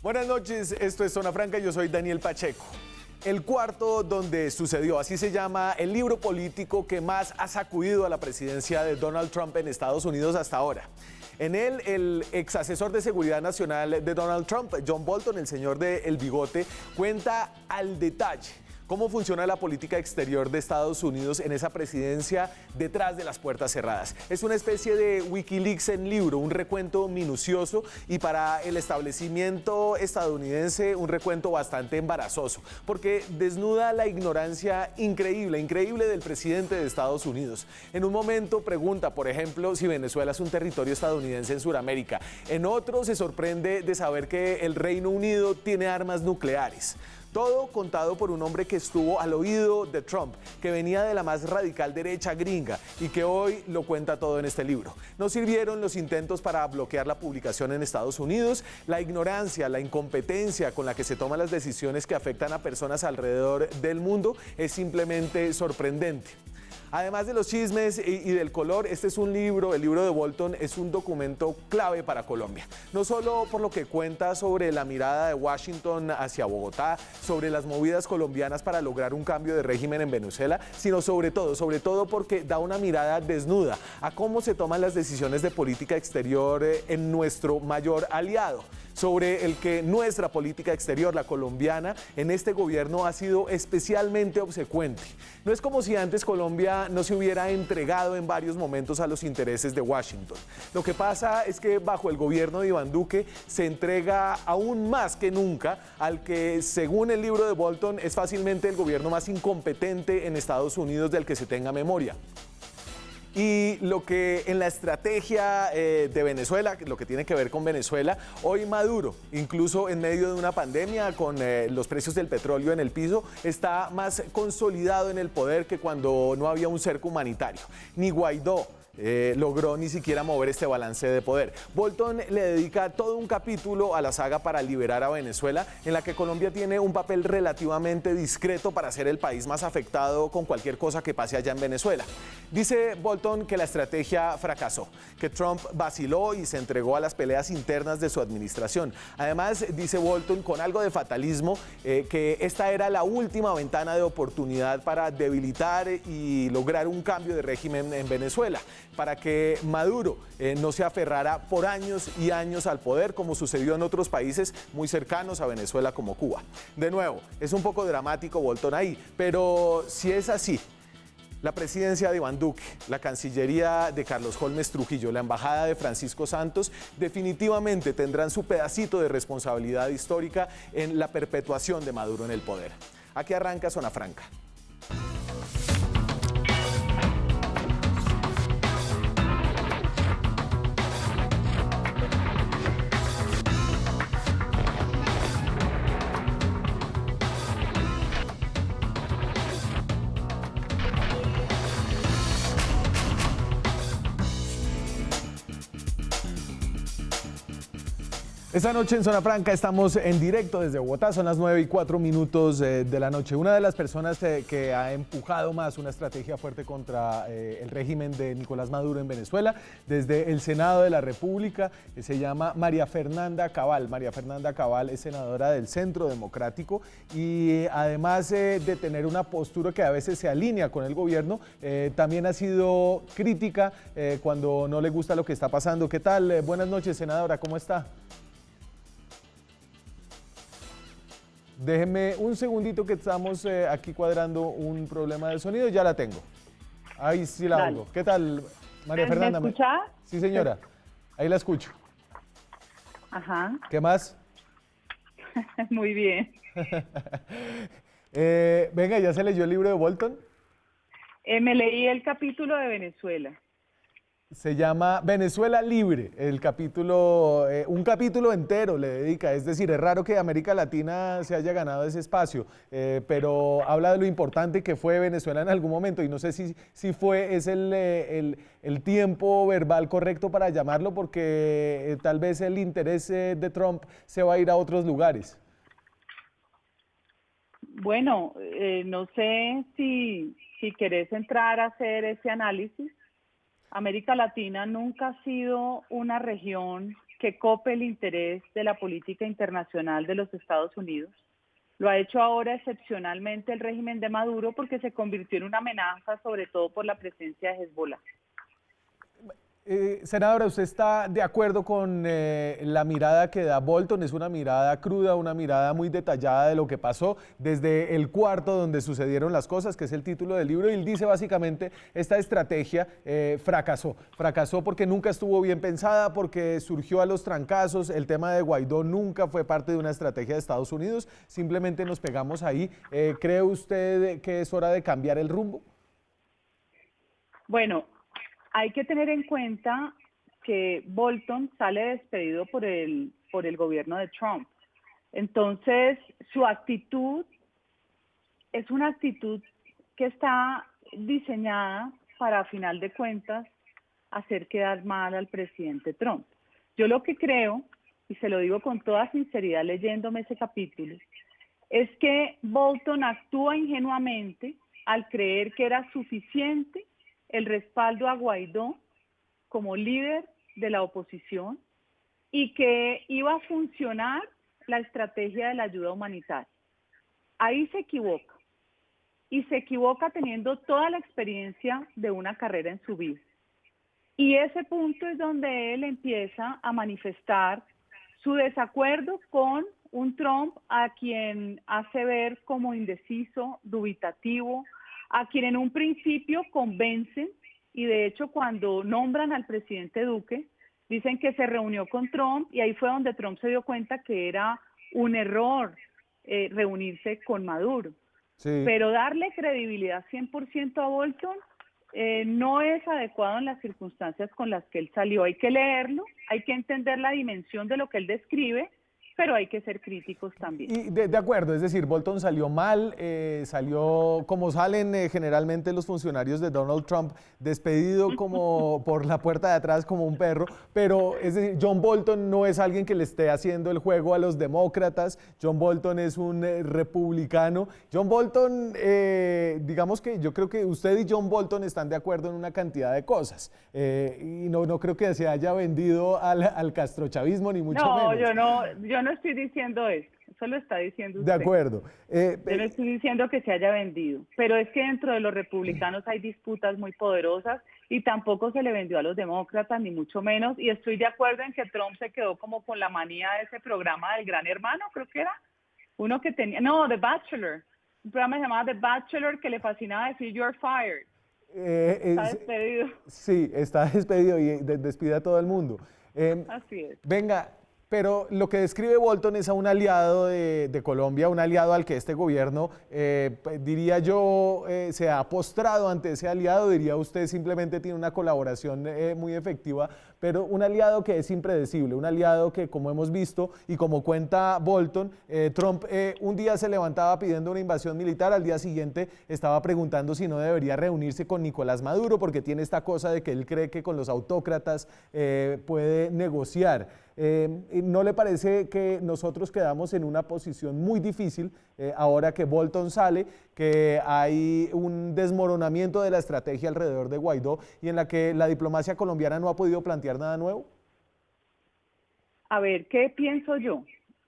Buenas noches, esto es Zona Franca, yo soy Daniel Pacheco. El cuarto donde sucedió, así se llama el libro político que más ha sacudido a la presidencia de Donald Trump en Estados Unidos hasta ahora. En él, el ex asesor de seguridad nacional de Donald Trump, John Bolton, el señor del bigote, cuenta al detalle cómo funciona la política exterior de Estados Unidos en esa presidencia detrás de las puertas cerradas. Es una especie de Wikileaks en libro, un recuento minucioso y para el establecimiento estadounidense un recuento bastante embarazoso, porque desnuda la ignorancia increíble del presidente de Estados Unidos. En un momento pregunta, por ejemplo, si Venezuela es un territorio estadounidense en Sudamérica. En otro se sorprende de saber que el Reino Unido tiene armas nucleares. Todo contado por un hombre que estuvo al oído de Trump, que venía de la más radical derecha gringa y que hoy lo cuenta todo en este libro. No sirvieron los intentos para bloquear la publicación en Estados Unidos. La ignorancia, la incompetencia con la que se toman las decisiones que afectan a personas alrededor del mundo es simplemente sorprendente. Además de los chismes y del color, este es un libro, el libro de Bolton es un documento clave para Colombia. No solo por lo que cuenta sobre la mirada de Washington hacia Bogotá, sobre las movidas colombianas para lograr un cambio de régimen en Venezuela, sino sobre todo porque da una mirada desnuda a cómo se toman las decisiones de política exterior en nuestro mayor aliado, sobre el que nuestra política exterior, la colombiana, en este gobierno ha sido especialmente obsecuente. No es como si antes Colombia no se hubiera entregado en varios momentos a los intereses de Washington. Lo que pasa es que bajo el gobierno de Iván Duque se entrega aún más que nunca al que, según el libro de Bolton, es fácilmente el gobierno más incompetente en Estados Unidos del que se tenga memoria. Y lo que en la estrategia de Venezuela, lo que tiene que ver con Venezuela, hoy Maduro, incluso en medio de una pandemia con los precios del petróleo en el piso, está más consolidado en el poder que cuando no había un cerco humanitario. Ni Guaidó logró ni siquiera mover este balance de poder. Bolton le dedica todo un capítulo a la saga para liberar a Venezuela, en la que Colombia tiene un papel relativamente discreto para ser el país más afectado con cualquier cosa que pase allá en Venezuela. Dice Bolton que la estrategia fracasó, que Trump vaciló y se entregó a las peleas internas de su administración. Además, dice Bolton con algo de fatalismo, que esta era la última ventana de oportunidad para debilitar y lograr un cambio de régimen en Venezuela, para que Maduro no se aferrara por años y años al poder, como sucedió en otros países muy cercanos a Venezuela como Cuba. De nuevo, es un poco dramático Bolton ahí, pero si es así, la presidencia de Iván Duque, la Cancillería de Carlos Holmes Trujillo, la Embajada de Francisco Santos, definitivamente tendrán su pedacito de responsabilidad histórica en la perpetuación de Maduro en el poder. Aquí arranca Zona Franca. Esta noche en Zona Franca estamos en directo desde Bogotá, son las 9:04 de la noche. Una de las personas que ha empujado más una estrategia fuerte contra el régimen de Nicolás Maduro en Venezuela, desde el Senado de la República, se llama María Fernanda Cabal. María Fernanda Cabal es senadora del Centro Democrático y además de tener una postura que a veces se alinea con el gobierno, también ha sido crítica cuando no le gusta lo que está pasando. ¿Qué tal? Buenas noches, senadora, ¿cómo está? Déjeme un segundito que estamos aquí cuadrando un problema de sonido, ya la tengo. Ahí sí la oigo. ¿Qué tal, María Fernanda? ¿Me escucha? Sí, señora. Ahí la escucho. Ajá. ¿Qué más? Muy bien. Venga, ¿ya se leyó el libro de Bolton? Me leí el capítulo de Venezuela. Se llama Venezuela Libre, el capítulo, un capítulo entero le dedica, es decir, es raro que América Latina se haya ganado ese espacio, pero habla de lo importante que fue Venezuela en algún momento y no sé si es el tiempo verbal correcto para llamarlo porque tal vez el interés de Trump se va a ir a otros lugares. Bueno, no sé si querés entrar a hacer ese análisis. América Latina nunca ha sido una región que cope el interés de la política internacional de los Estados Unidos. Lo ha hecho ahora excepcionalmente el régimen de Maduro porque se convirtió en una amenaza, sobre todo por la presencia de Hezbollah. Senadora, ¿usted está de acuerdo con la mirada que da Bolton? Es una mirada cruda, una mirada muy detallada de lo que pasó desde el cuarto donde sucedieron las cosas, que es el título del libro, y él dice básicamente esta estrategia fracasó. Fracasó porque nunca estuvo bien pensada, porque surgió a los trancazos, el tema de Guaidó nunca fue parte de una estrategia de Estados Unidos, simplemente nos pegamos ahí. ¿Cree usted que es hora de cambiar el rumbo? Bueno, hay que tener en cuenta que Bolton sale despedido por el gobierno de Trump. Entonces, su actitud es una actitud que está diseñada para, a final de cuentas, hacer quedar mal al presidente Trump. Yo lo que creo, y se lo digo con toda sinceridad leyéndome ese capítulo, es que Bolton actúa ingenuamente al creer que era suficiente el respaldo a Guaidó como líder de la oposición y que iba a funcionar la estrategia de la ayuda humanitaria. Ahí se equivoca, y se equivoca teniendo toda la experiencia de una carrera en su vida. Y ese punto es donde él empieza a manifestar su desacuerdo con un Trump a quien hace ver como indeciso, dubitativo, a quien en un principio convencen, y de hecho cuando nombran al presidente Duque, dicen que se reunió con Trump, y ahí fue donde Trump se dio cuenta que era un error reunirse con Maduro. Sí. Pero darle credibilidad 100% a Bolton no es adecuado en las circunstancias con las que él salió. Hay que leerlo, hay que entender la dimensión de lo que él describe, pero hay que ser críticos también. Y de acuerdo, es decir, Bolton salió mal, salió como salen generalmente los funcionarios de Donald Trump, despedido como por la puerta de atrás como un perro, pero es decir, John Bolton no es alguien que le esté haciendo el juego a los demócratas, John Bolton es un republicano. John Bolton, digamos que yo creo que usted y John Bolton están de acuerdo en una cantidad de cosas, y no creo que se haya vendido al castrochavismo, ni mucho menos. Yo no estoy diciendo eso lo está diciendo De usted. acuerdo. Yo no estoy diciendo que se haya vendido, pero es que dentro de los republicanos hay disputas muy poderosas y tampoco se le vendió a los demócratas, ni mucho menos, y estoy de acuerdo en que Trump se quedó como con la manía de ese programa del Gran Hermano, creo que era, uno que tenía, no, The Bachelor, un programa llamado The Bachelor que le fascinaba decir "You're fired". Está despedido. Sí, está despedido y despide a todo el mundo. Así es. Venga, pero lo que describe Bolton es a un aliado de Colombia, un aliado al que este gobierno, diría yo, se ha postrado ante ese aliado, diría usted, simplemente tiene una colaboración muy efectiva, pero un aliado que es impredecible, un aliado que, como hemos visto y como cuenta Bolton, Trump un día se levantaba pidiendo una invasión militar, al día siguiente estaba preguntando si no debería reunirse con Nicolás Maduro, porque tiene esta cosa de que él cree que con los autócratas puede negociar. ¿No le parece que nosotros quedamos en una posición muy difícil ahora que Bolton sale, que hay un desmoronamiento de la estrategia alrededor de Guaidó y en la que la diplomacia colombiana no ha podido plantear nada nuevo? A ver, ¿qué pienso yo?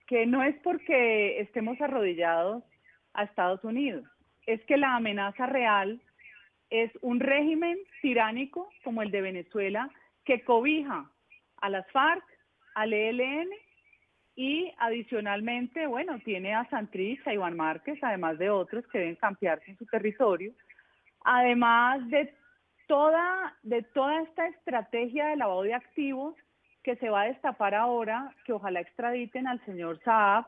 Que no es porque estemos arrodillados a Estados Unidos, es que la amenaza real es un régimen tiránico como el de Venezuela que cobija a las FARC, al ELN y adicionalmente, bueno, tiene a Santrich, a Iván Márquez, además de otros que deben campearse en su territorio, además de toda esta estrategia de lavado de activos que se va a destapar ahora, que ojalá extraditen al señor Saab,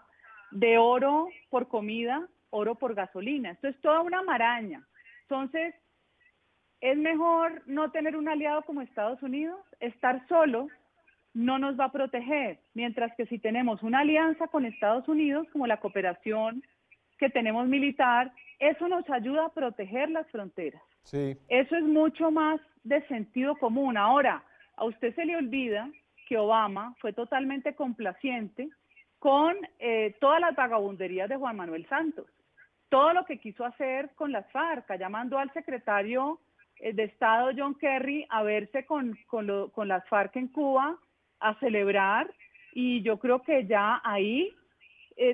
de oro por comida, oro por gasolina. Esto es toda una maraña. Entonces, es mejor no tener un aliado como Estados Unidos, estar solos no nos va a proteger, mientras que si tenemos una alianza con Estados Unidos, como la cooperación que tenemos militar, eso nos ayuda a proteger las fronteras. Sí. Eso es mucho más de sentido común. Ahora, a usted se le olvida que Obama fue totalmente complaciente con todas las vagabunderías de Juan Manuel Santos. Todo lo que quiso hacer con las FARC, allá mandó al secretario de Estado John Kerry a verse con las FARC en Cuba, a celebrar, y yo creo que ya ahí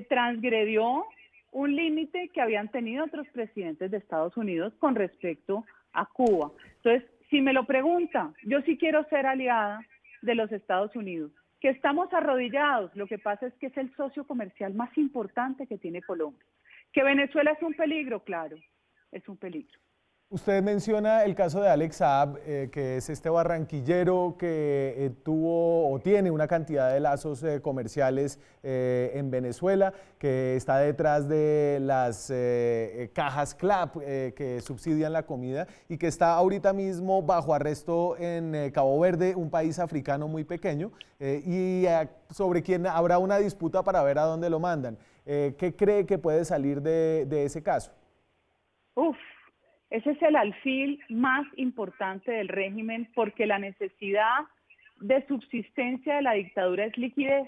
transgredió un límite que habían tenido otros presidentes de Estados Unidos con respecto a Cuba. Entonces, si me lo pregunta, yo sí quiero ser aliada de los Estados Unidos. Que estamos arrodillados, lo que pasa es que es el socio comercial más importante que tiene Colombia. Que Venezuela es un peligro, claro, es un peligro. Usted menciona el caso de Alex Saab, que es este barranquillero que tuvo o tiene una cantidad de lazos comerciales en Venezuela, que está detrás de las cajas CLAP que subsidian la comida y que está ahorita mismo bajo arresto en Cabo Verde, un país africano muy pequeño, y sobre quien habrá una disputa para ver a dónde lo mandan. ¿Qué cree que puede salir de ese caso? Ese es el alfil más importante del régimen, porque la necesidad de subsistencia de la dictadura es liquidez.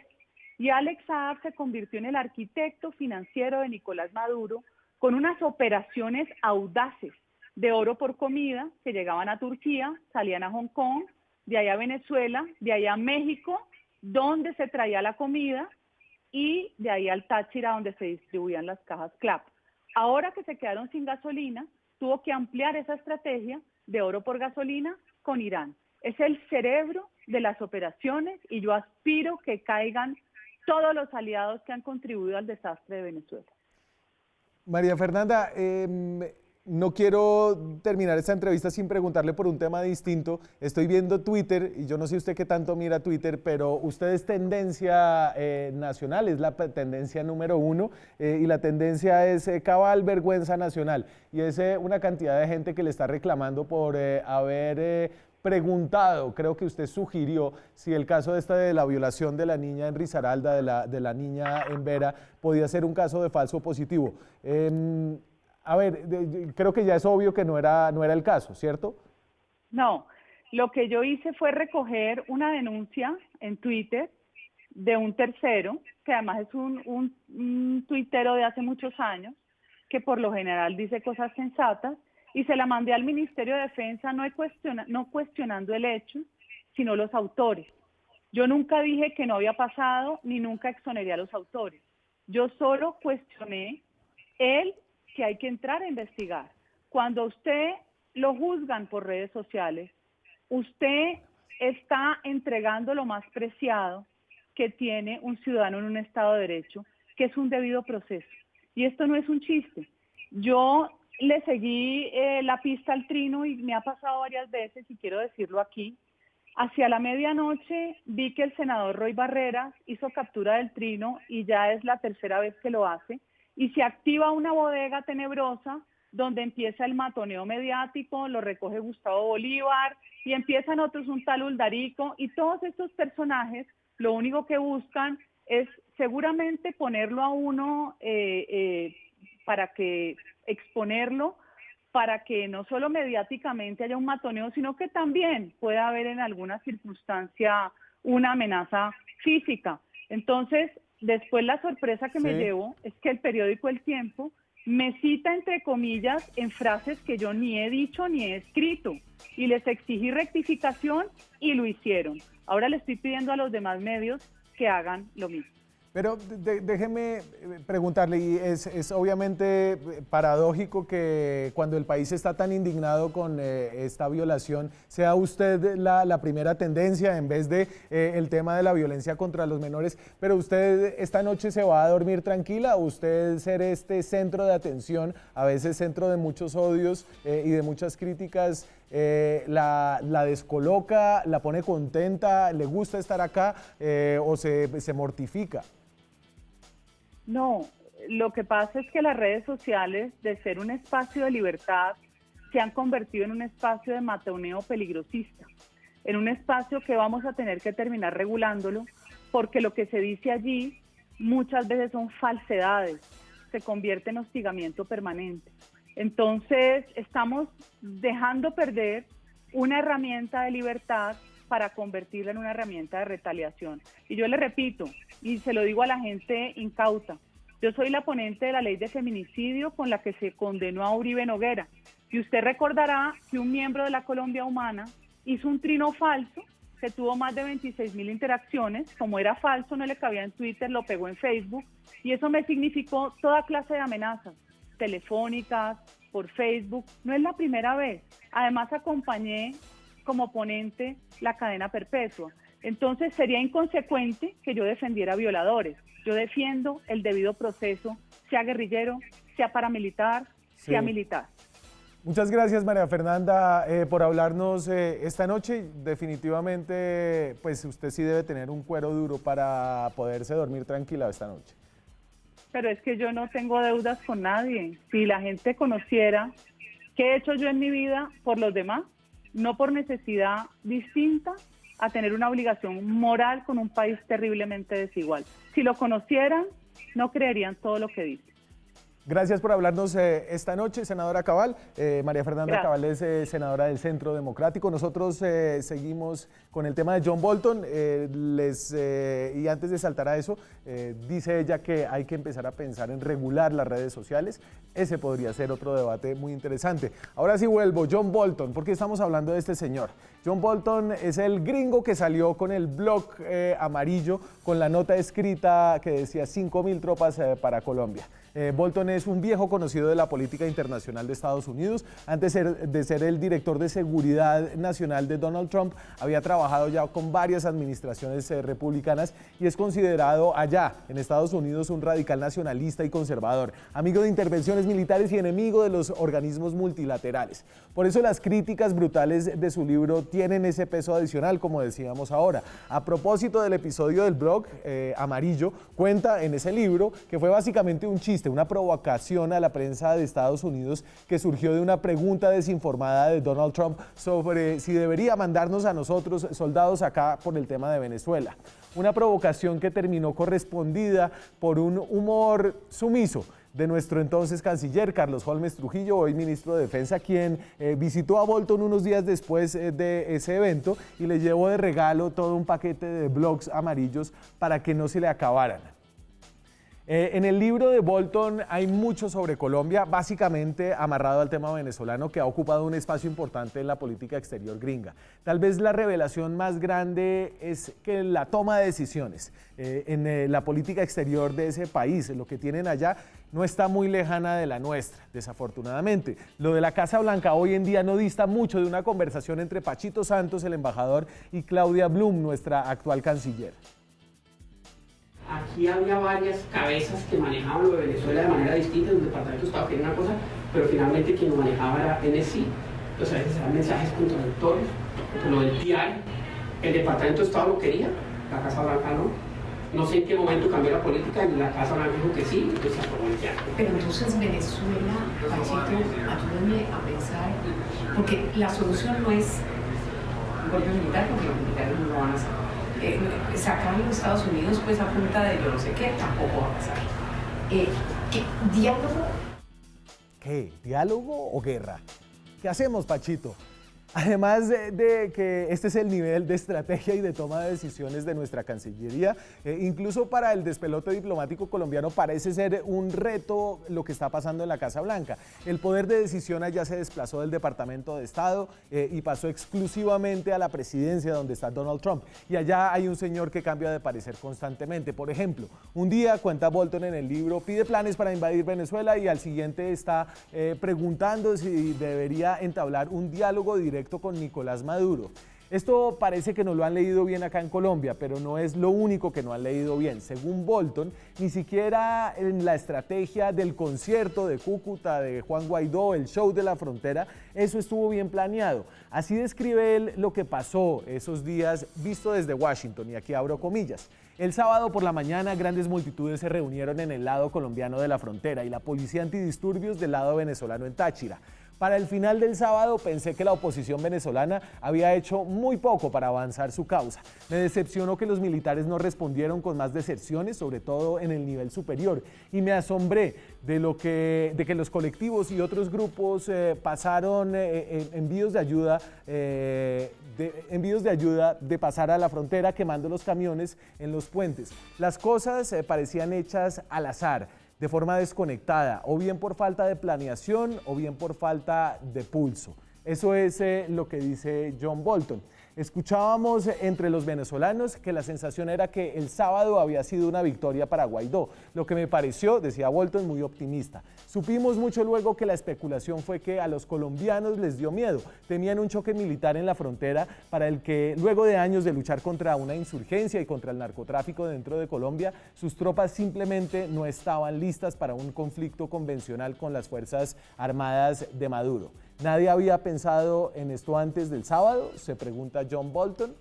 Y Alex Saab se convirtió en el arquitecto financiero de Nicolás Maduro con unas operaciones audaces de oro por comida que llegaban a Turquía, salían a Hong Kong, de allá a Venezuela, de allá a México, donde se traía la comida, y de ahí al Táchira, donde se distribuían las cajas CLAP. Ahora que se quedaron sin gasolina, tuvo que ampliar esa estrategia de oro por gasolina con Irán. Es el cerebro de las operaciones y yo aspiro que caigan todos los aliados que han contribuido al desastre de Venezuela. María Fernanda, no quiero terminar esta entrevista sin preguntarle por un tema distinto. Estoy viendo Twitter y yo no sé usted qué tanto mira Twitter, pero usted es tendencia nacional, es la tendencia número 1 y la tendencia es cabal vergüenza nacional. Y es una cantidad de gente que le está reclamando por haber preguntado, creo que usted sugirió, si el caso de la violación de la niña en Risaralda, de la niña en Vera, podía ser un caso de falso positivo. A ver, creo que ya es obvio que no era el caso, ¿cierto? No, lo que yo hice fue recoger una denuncia en Twitter de un tercero, que además es un tuitero de hace muchos años, que por lo general dice cosas sensatas, y se la mandé al Ministerio de Defensa no cuestionando el hecho, sino los autores. Yo nunca dije que no había pasado, ni nunca exoneré a los autores. Yo solo cuestioné que hay que entrar a investigar. Cuando usted lo juzgan por redes sociales, usted está entregando lo más preciado que tiene un ciudadano en un Estado de Derecho, que es un debido proceso. Y esto no es un chiste. Yo le seguí la pista al Trino y me ha pasado varias veces, y quiero decirlo aquí. Hacia la medianoche vi que el senador Roy Barreras hizo captura del Trino y ya es la tercera vez que lo hace. Y se activa una bodega tenebrosa donde empieza el matoneo mediático, lo recoge Gustavo Bolívar y empiezan otros, un tal Uldarico, y todos estos personajes lo único que buscan es seguramente ponerlo a uno para que exponerlo, para que no solo mediáticamente haya un matoneo, sino que también pueda haber en alguna circunstancia una amenaza física. Entonces, después la sorpresa que me llevo es que el periódico El Tiempo me cita entre comillas en frases que yo ni he dicho ni he escrito, y les exigí rectificación y lo hicieron. Ahora le estoy pidiendo a los demás medios que hagan lo mismo. Pero déjeme preguntarle, y es obviamente paradójico que cuando el país está tan indignado con esta violación, sea usted la primera tendencia en vez de el tema de la violencia contra los menores. Pero usted esta noche se va a dormir tranquila, usted ser este centro de atención, a veces centro de muchos odios y de muchas críticas, la descoloca, la pone contenta, le gusta estar acá o se mortifica. No, lo que pasa es que las redes sociales, de ser un espacio de libertad, se han convertido en un espacio de matoneo peligrosista, en un espacio que vamos a tener que terminar regulándolo, porque lo que se dice allí muchas veces son falsedades, se convierte en hostigamiento permanente. Entonces, estamos dejando perder una herramienta de libertad para convertirla en una herramienta de retaliación. Y yo le repito, y se lo digo a la gente incauta, yo soy la ponente de la ley de feminicidio con la que se condenó a Uribe Noguera. Y usted recordará que un miembro de la Colombia Humana hizo un trino falso que tuvo más de 26.000 interacciones. Como era falso, no le cabía en Twitter, lo pegó en Facebook, y eso me significó toda clase de amenazas telefónicas, por Facebook. No es la primera vez. Además, acompañé como ponente la cadena perpetua. Entonces, sería inconsecuente que yo defendiera violadores. Yo defiendo el debido proceso, sea guerrillero, sea paramilitar, sea militar. Muchas gracias, María Fernanda, por hablarnos esta noche. Definitivamente, pues usted sí debe tener un cuero duro para poderse dormir tranquila esta noche. Pero es que yo no tengo deudas con nadie. Si la gente conociera qué he hecho yo en mi vida por los demás, no por necesidad distinta a tener una obligación moral con un país terriblemente desigual. Si lo conocieran, no creerían todo lo que dice. Gracias por hablarnos esta noche, senadora Cabal. María Fernanda Cabal es senadora del Centro Democrático. Nosotros seguimos con el tema de John Bolton. Y antes de saltar a eso, dice ella que hay que empezar a pensar en regular las redes sociales. Ese podría ser otro debate muy interesante. Ahora sí vuelvo, John Bolton. ¿Por qué estamos hablando de este señor? John Bolton es el gringo que salió con el blog amarillo, con la nota escrita que decía 5.000 tropas para Colombia. Bolton es un viejo conocido de la política internacional de Estados Unidos. Antes de ser el director de seguridad nacional de Donald Trump, había trabajado ya con varias administraciones republicanas y es considerado allá en Estados Unidos un radical nacionalista y conservador, amigo de intervenciones militares y enemigo de los organismos multilaterales. Por eso las críticas brutales de su libro tienen ese peso adicional, como decíamos ahora. A propósito del episodio del blog amarillo, cuenta en ese libro que fue básicamente un chiste, una provocación a la prensa de Estados Unidos que surgió de una pregunta desinformada de Donald Trump sobre si debería mandarnos a nosotros soldados acá por el tema de Venezuela. Una provocación que terminó correspondida por un humor sumiso de nuestro entonces canciller Carlos Holmes Trujillo, hoy ministro de Defensa, quien visitó a Bolton unos días después de ese evento y le llevó de regalo todo un paquete de blogs amarillos para que no se le acabaran. En el libro de Bolton hay mucho sobre Colombia, básicamente amarrado al tema venezolano, que ha ocupado un espacio importante en la política exterior gringa. Tal vez la revelación más grande es que la toma de decisiones en la política exterior de ese país, lo que tienen allá, no está muy lejana de la nuestra, desafortunadamente. Lo de la Casa Blanca hoy en día no dista mucho de una conversación entre Pachito Santos, el embajador, y Claudia Blum, nuestra actual canciller. Aquí había varias cabezas que manejaban lo de Venezuela de manera distinta, el Departamento de Estado quería una cosa, pero finalmente quien lo manejaba era NSC. Entonces a veces eran mensajes contradictorios, lo del PR, el Departamento de Estado lo quería, la Casa Blanca no. No sé en qué momento cambió la política y la Casa Blanca dijo que sí, entonces se aprobó el PR. Pero entonces Venezuela, Pachito, ayúdame a pensar, porque la solución no es un golpe militar, porque los militares no lo van a hacer. Sacar a los Estados Unidos pues a punta de yo no sé qué, tampoco va a pasar. ¿Diálogo? ¿Qué? ¿Diálogo o guerra? ¿Qué hacemos, Pachito? Además de que este es el nivel de estrategia y de toma de decisiones de nuestra Cancillería, incluso para el despelote diplomático colombiano parece ser un reto lo que está pasando en la Casa Blanca. El poder de decisión allá se desplazó del Departamento de Estado y pasó exclusivamente a la presidencia donde está Donald Trump. Y allá hay un señor que cambia de parecer constantemente. Por ejemplo, un día, cuenta Bolton en el libro, pide planes para invadir Venezuela y al siguiente está preguntando si debería entablar un diálogo directo con Nicolás Maduro. Esto parece que no lo han leído bien acá en Colombia, pero no es lo único que no han leído bien. Según Bolton, ni siquiera en la estrategia del concierto de Cúcuta de Juan Guaidó, el show de la frontera, eso estuvo bien planeado. Así describe él lo que pasó esos días visto desde Washington, y aquí abro comillas. El sábado por la mañana, grandes multitudes se reunieron en el lado colombiano de la frontera y la policía antidisturbios del lado venezolano en Táchira. Para el final del sábado pensé que la oposición venezolana había hecho muy poco para avanzar su causa. Me decepcionó que los militares no respondieron con más deserciones, sobre todo en el nivel superior, y me asombré de que los colectivos y otros grupos pasaron envíos de ayuda de pasar a la frontera quemando los camiones en los puentes. Las cosas parecían hechas al azar, de forma desconectada, o bien por falta de planeación o bien por falta de pulso. Eso es lo que dice John Bolton. Escuchábamos entre los venezolanos que la sensación era que el sábado había sido una victoria para Guaidó, lo que me pareció, decía Bolton, muy optimista. Supimos mucho luego que la especulación fue que a los colombianos les dio miedo, temían un choque militar en la frontera para el que luego de años de luchar contra una insurgencia y contra el narcotráfico dentro de Colombia, sus tropas simplemente no estaban listas para un conflicto convencional con las Fuerzas Armadas de Maduro. ¿Nadie había pensado en esto antes del sábado?, se pregunta John Bolton.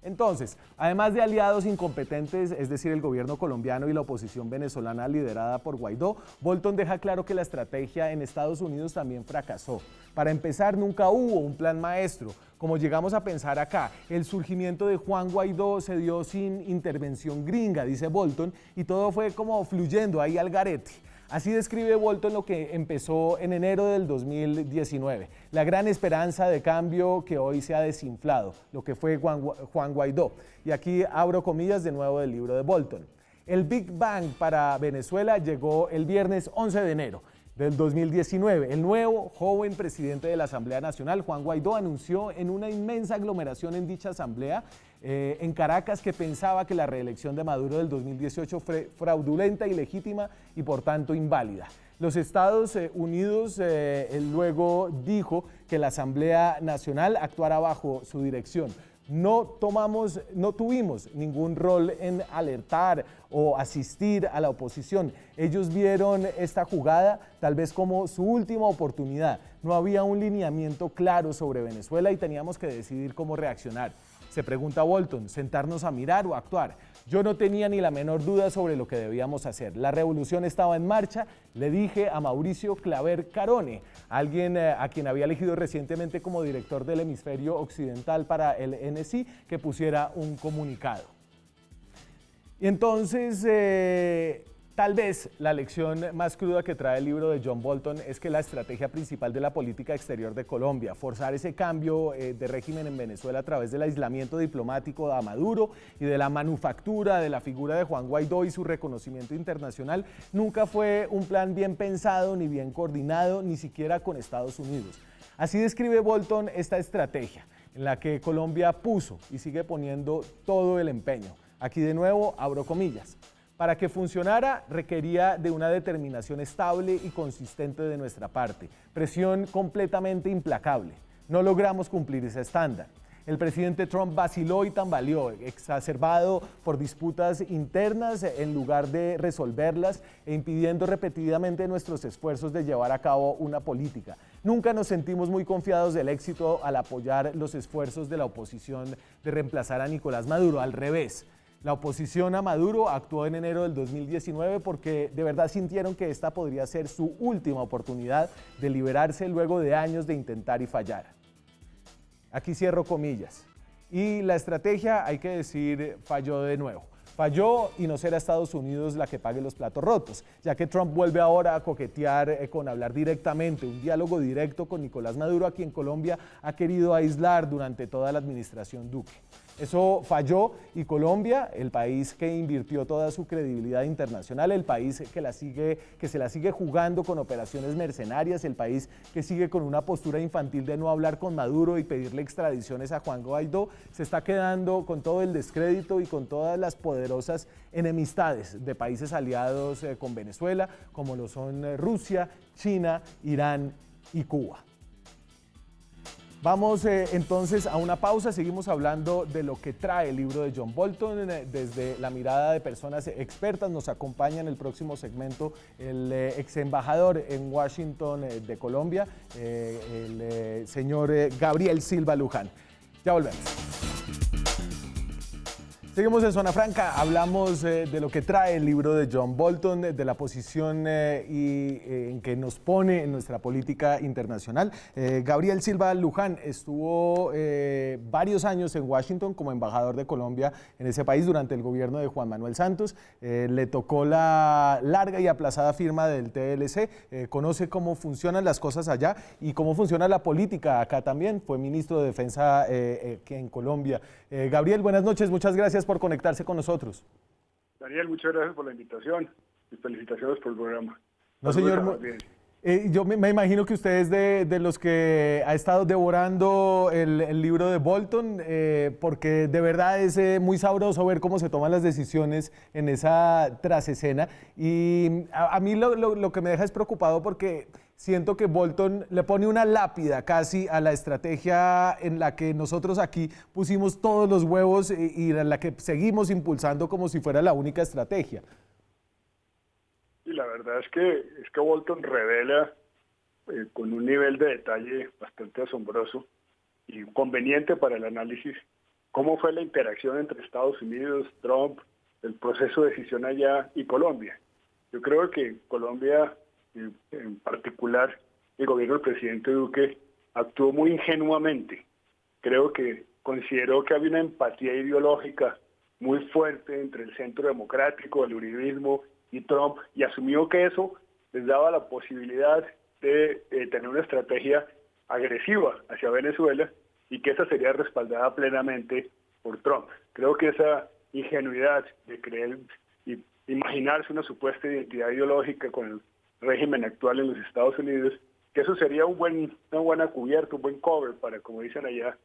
Entonces, además de aliados incompetentes, es decir, el gobierno colombiano y la oposición venezolana liderada por Guaidó, Bolton deja claro que la estrategia en Estados Unidos también fracasó. Para empezar, nunca hubo un plan maestro. Como llegamos a pensar acá, el surgimiento de Juan Guaidó se dio sin intervención gringa, dice Bolton, y todo fue como fluyendo ahí al garete. Así describe Bolton lo que empezó en enero del 2019, la gran esperanza de cambio que hoy se ha desinflado, lo que fue Juan Guaidó. Y aquí abro comillas de nuevo del libro de Bolton. El Big Bang para Venezuela llegó el viernes 11 de enero del 2019. El nuevo joven presidente de la Asamblea Nacional, Juan Guaidó, anunció en una inmensa aglomeración en dicha asamblea en Caracas que pensaba que la reelección de Maduro del 2018 fue fraudulenta, ilegítima y por tanto inválida. Los Estados Unidos luego dijo que la Asamblea Nacional actuara bajo su dirección. No tuvimos ningún rol en alertar o asistir a la oposición. Ellos vieron esta jugada tal vez como su última oportunidad. No había un lineamiento claro sobre Venezuela y teníamos que decidir cómo reaccionar. Se pregunta Bolton, ¿sentarnos a mirar o actuar? Yo no tenía ni la menor duda sobre lo que debíamos hacer. La revolución estaba en marcha. Le dije a Mauricio Claver Carone, alguien a quien había elegido recientemente como director del hemisferio occidental para el NSI, que pusiera un comunicado. Y entonces, tal vez la lección más cruda que trae el libro de John Bolton es que la estrategia principal de la política exterior de Colombia, forzar ese cambio de régimen en Venezuela a través del aislamiento diplomático a Maduro y de la manufactura de la figura de Juan Guaidó y su reconocimiento internacional, nunca fue un plan bien pensado ni bien coordinado, ni siquiera con Estados Unidos. Así describe Bolton esta estrategia, en la que Colombia puso y sigue poniendo todo el empeño. Aquí de nuevo abro comillas. Para que funcionara requería de una determinación estable y consistente de nuestra parte, presión completamente implacable. No logramos cumplir ese estándar. El presidente Trump vaciló y tambaleó, exacerbado por disputas internas en lugar de resolverlas e impidiendo repetidamente nuestros esfuerzos de llevar a cabo una política. Nunca nos sentimos muy confiados del éxito al apoyar los esfuerzos de la oposición de reemplazar a Nicolás Maduro, al revés. La oposición a Maduro actuó en enero del 2019 porque de verdad sintieron que esta podría ser su última oportunidad de liberarse luego de años de intentar y fallar. Aquí cierro comillas. Y la estrategia, hay que decir, falló de nuevo. Falló y no será Estados Unidos la que pague los platos rotos, ya que Trump vuelve ahora a coquetear con hablar directamente, un diálogo directo con Nicolás Maduro, a quien Colombia ha querido aislar durante toda la administración Duque. Eso falló y Colombia, el país que invirtió toda su credibilidad internacional, el país que se la sigue jugando con operaciones mercenarias, el país que sigue con una postura infantil de no hablar con Maduro y pedirle extradiciones a Juan Guaidó, se está quedando con todo el descrédito y con todas las poderosas enemistades de países aliados con Venezuela, como lo son Rusia, China, Irán y Cuba. Vamos entonces a una pausa, seguimos hablando de lo que trae el libro de John Bolton desde la mirada de personas expertas. Nos acompaña en el próximo segmento el ex embajador en Washington de Colombia, el señor Gabriel Silva Luján. Ya volvemos. Seguimos en Zona Franca, hablamos de lo que trae el libro de John Bolton, de la posición en que nos pone en nuestra política internacional. Gabriel Silva Luján estuvo varios años en Washington como embajador de Colombia en ese país durante el gobierno de Juan Manuel Santos. Le tocó la larga y aplazada firma del TLC, conoce cómo funcionan las cosas allá y cómo funciona la política acá también. Fue ministro de Defensa en Colombia. Gabriel, buenas noches, muchas gracias por conectarse con nosotros. Daniel, muchas gracias por la invitación y felicitaciones por el programa. No, señor, Yo me imagino que usted es de los que ha estado devorando el libro de Bolton, porque de verdad es muy sabroso ver cómo se toman las decisiones en esa trasescena. Y a mí lo que me deja es preocupado porque siento que Bolton le pone una lápida casi a la estrategia en la que nosotros aquí pusimos todos los huevos y en la que seguimos impulsando como si fuera la única estrategia. Y la verdad es que Bolton revela con un nivel de detalle bastante asombroso y conveniente para el análisis cómo fue la interacción entre Estados Unidos, Trump, el proceso de decisión allá y Colombia. Yo creo que Colombia, en particular el gobierno del presidente Duque, actuó muy ingenuamente. Creo que consideró que había una empatía ideológica muy fuerte entre el centro democrático, el uribismo y Trump, y asumió que eso les daba la posibilidad de tener una estrategia agresiva hacia Venezuela y que esa sería respaldada plenamente por Trump. Creo que esa ingenuidad de creer y imaginarse una supuesta identidad ideológica con el régimen actual en los Estados Unidos, que eso sería una buena cubierta, un buen cover para, como dicen allá,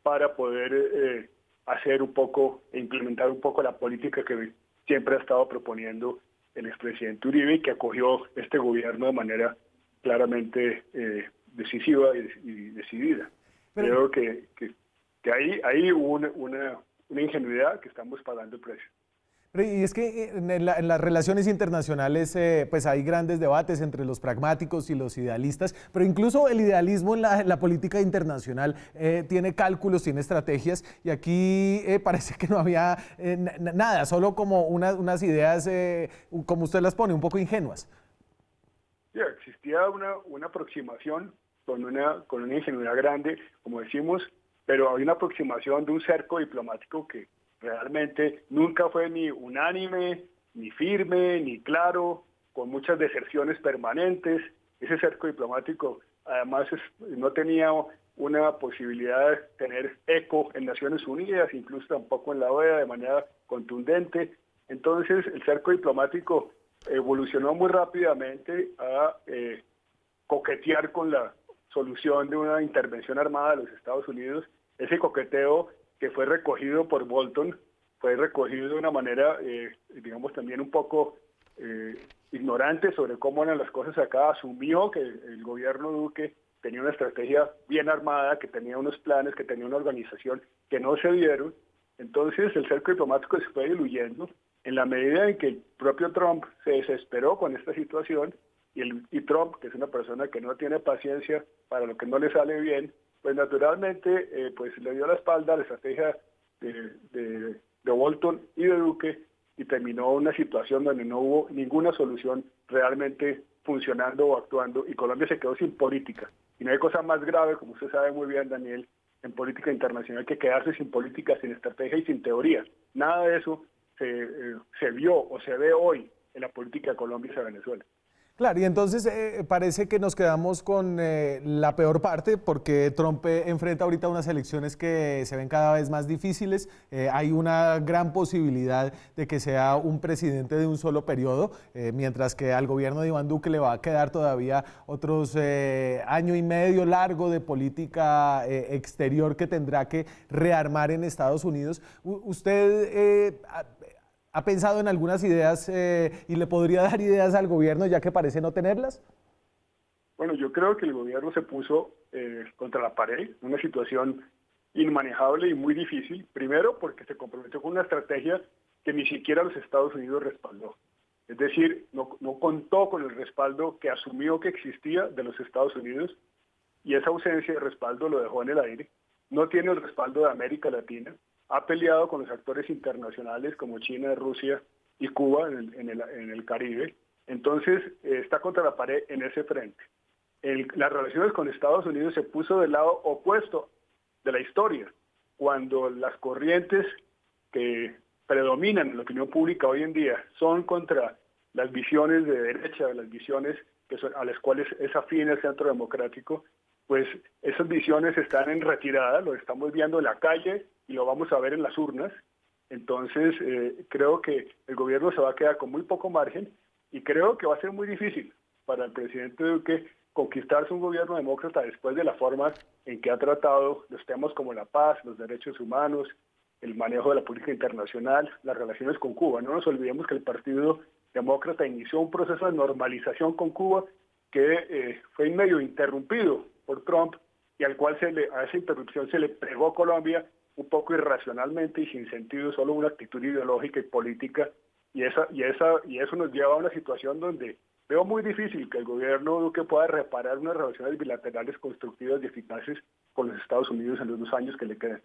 para poder hacer un poco e implementar un poco la política que siempre ha estado proponiendo el expresidente Uribe y que acogió este gobierno de manera claramente decisiva y decidida. Creo que hay una ingenuidad que estamos pagando el precio. Y es que en las relaciones internacionales pues hay grandes debates entre los pragmáticos y los idealistas, pero incluso el idealismo en la política internacional tiene cálculos, tiene estrategias, y aquí parece que no había nada, solo como unas ideas, como usted las pone, un poco ingenuas. Sí, existía una aproximación con una ingenuidad grande, como decimos, pero hay una aproximación de un cerco diplomático que realmente nunca fue ni unánime, ni firme, ni claro, con muchas deserciones permanentes. Ese cerco diplomático además no tenía una posibilidad de tener eco en Naciones Unidas, incluso tampoco en la OEA de manera contundente. Entonces el cerco diplomático evolucionó muy rápidamente a coquetear con la solución de una intervención armada de los Estados Unidos. Ese coqueteo que fue recogido por Bolton, fue recogido de una manera, digamos, también un poco ignorante sobre cómo eran las cosas acá. Asumió que el gobierno Duque tenía una estrategia bien armada, que tenía unos planes, que tenía una organización que no se dieron. Entonces el cerco diplomático se fue diluyendo en la medida en que el propio Trump se desesperó con esta situación y Trump, que es una persona que no tiene paciencia para lo que no le sale bien, pues naturalmente pues le dio la espalda a la estrategia de Bolton y de Duque y terminó una situación donde no hubo ninguna solución realmente funcionando o actuando y Colombia se quedó sin política. Y no hay cosa más grave, como usted sabe muy bien, Daniel, en política internacional que quedarse sin política, sin estrategia y sin teoría. Nada de eso se vio o se ve hoy en la política de Colombia hacia Venezuela. Claro, y entonces parece que nos quedamos con la peor parte porque Trump enfrenta ahorita unas elecciones que se ven cada vez más difíciles. Hay una gran posibilidad de que sea un presidente de un solo periodo, mientras que al gobierno de Iván Duque le va a quedar todavía otros año y medio largo de política exterior que tendrá que rearmar en Estados Unidos. ¿Usted ha pensado en algunas ideas y le podría dar ideas al gobierno ya que parece no tenerlas? Bueno, yo creo que el gobierno se puso contra la pared, una situación inmanejable y muy difícil. Primero, porque se comprometió con una estrategia que ni siquiera los Estados Unidos respaldó. Es decir, no contó con el respaldo que asumió que existía de los Estados Unidos y esa ausencia de respaldo lo dejó en el aire. No tiene el respaldo de América Latina. Ha peleado con los actores internacionales como China, Rusia y Cuba en el Caribe. Entonces está contra la pared en ese frente. Las relaciones con Estados Unidos se puso del lado opuesto de la historia, cuando las corrientes que predominan en la opinión pública hoy en día son contra las visiones de derecha, las visiones a las cuales es afín el centro democrático, pues esas visiones están en retirada, lo estamos viendo en la calle y lo vamos a ver en las urnas. Entonces creo que el gobierno se va a quedar con muy poco margen y creo que va a ser muy difícil, para el presidente Duque conquistarse un gobierno demócrata después de la forma en que ha tratado los temas como la paz, los derechos humanos, el manejo de la política internacional, las relaciones con Cuba. No nos olvidemos que el Partido Demócrata inició un proceso de normalización con Cuba que fue medio interrumpido por Trump y al cual a esa interrupción se le pegó Colombia un poco irracionalmente y sin sentido, solo una actitud ideológica y política, y eso nos lleva a una situación donde veo muy difícil que el gobierno Duque pueda reparar unas relaciones bilaterales constructivas y eficaces con los Estados Unidos en los 2 años que le quedan.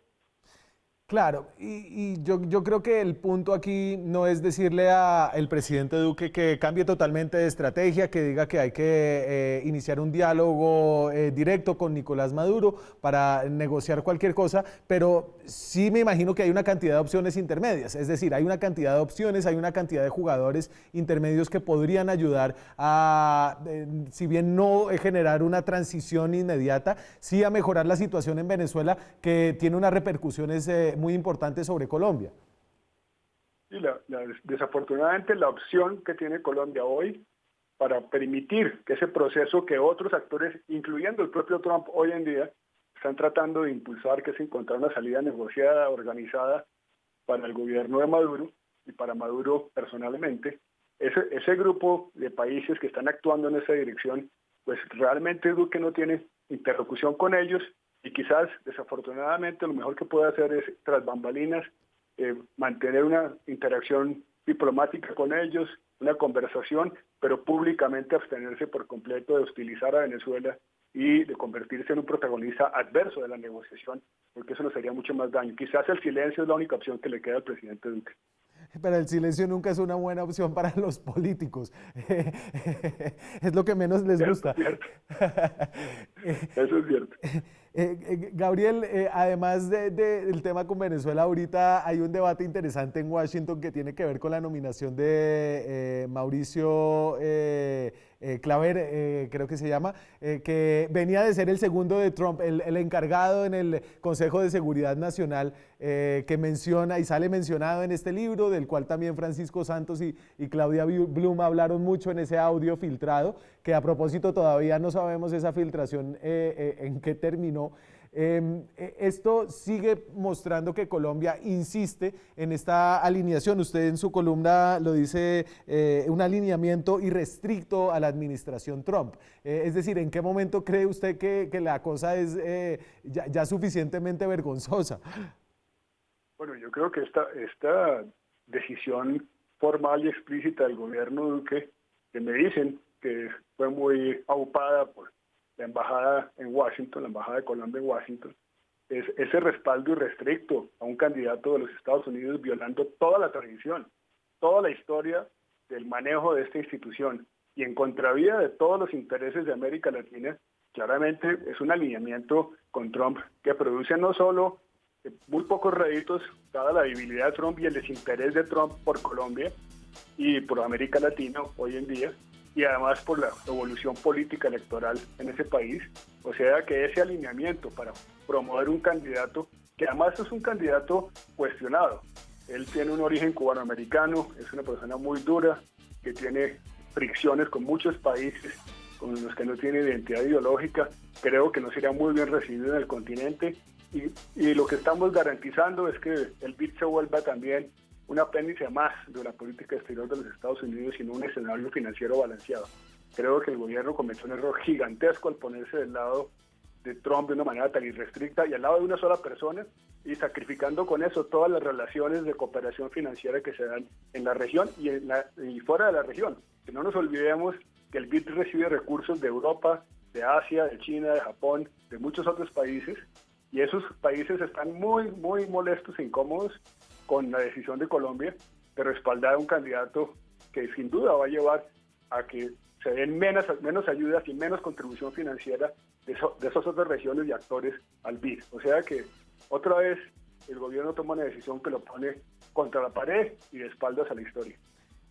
Claro, y yo creo que el punto aquí no es decirle al presidente Duque que cambie totalmente de estrategia, que diga que hay que iniciar un diálogo directo con Nicolás Maduro para negociar cualquier cosa, pero sí me imagino que hay una cantidad de opciones intermedias, es decir, hay una cantidad de opciones, hay una cantidad de jugadores intermedios que podrían ayudar a, si bien no generar una transición inmediata, sí a mejorar la situación en Venezuela, que tiene unas repercusiones muy importante sobre Colombia. Y desafortunadamente la opción que tiene Colombia hoy para permitir que ese proceso que otros actores, incluyendo el propio Trump hoy en día, están tratando de impulsar, que es encontrar una salida negociada, organizada para el gobierno de Maduro y para Maduro personalmente, ese grupo de países que están actuando en esa dirección, pues realmente Duque no tiene interlocución con ellos. Y quizás, desafortunadamente, lo mejor que puede hacer es, tras bambalinas, mantener una interacción diplomática con ellos, una conversación, pero públicamente abstenerse por completo de hostilizar a Venezuela y de convertirse en un protagonista adverso de la negociación, porque eso nos haría mucho más daño. Quizás el silencio es la única opción que le queda al presidente Duque. Pero el silencio nunca es una buena opción para los políticos. Es lo que menos les gusta. Eso es cierto. Gabriel, además del tema con Venezuela, ahorita hay un debate interesante en Washington que tiene que ver con la nominación de Mauricio Claver, creo que se llama, que venía de ser el segundo de Trump, el encargado en el Consejo de Seguridad Nacional, que menciona y sale mencionado en este libro, del cual también Francisco Santos y Claudia Blum hablaron mucho en ese audio filtrado, que a propósito todavía no sabemos esa filtración en qué terminó. Esto sigue mostrando que Colombia insiste en esta alineación. Usted en su columna lo dice, un alineamiento irrestricto a la administración Trump. Es decir, ¿en qué momento cree usted que la cosa es ya suficientemente vergonzosa? Bueno, yo creo que esta decisión formal y explícita del gobierno Duque, que me dicen que fue muy aupada por la embajada en Washington, la embajada de Colombia en Washington, es ese respaldo irrestricto a un candidato de los Estados Unidos violando toda la tradición, toda la historia del manejo de esta institución y en contravía de todos los intereses de América Latina. Claramente es un alineamiento con Trump que produce no solo muy pocos réditos, dada la debilidad de Trump y el desinterés de Trump por Colombia y por América Latina hoy en día, y además por la evolución política electoral en ese país. O sea que ese alineamiento para promover un candidato, que además es un candidato cuestionado, él tiene un origen cubanoamericano, es una persona muy dura, que tiene fricciones con muchos países con los que no tiene identidad ideológica, creo que no sería muy bien recibido en el continente, y lo que estamos garantizando es que el BID se vuelva también un apéndice más de la política exterior de los Estados Unidos y no un escenario financiero balanceado. Creo que el gobierno cometió un error gigantesco al ponerse del lado de Trump de una manera tan irrestricta y al lado de una sola persona, y sacrificando con eso todas las relaciones de cooperación financiera que se dan en la región y fuera de la región. Que no nos olvidemos que el BID recibe recursos de Europa, de Asia, de China, de Japón, de muchos otros países, y esos países están muy, muy molestos e incómodos con la decisión de Colombia de respaldar a un candidato que sin duda va a llevar a que se den menos ayudas y menos contribución financiera de esas otras regiones y actores al BID. O sea que otra vez el gobierno toma una decisión que lo pone contra la pared y de espaldas a la historia.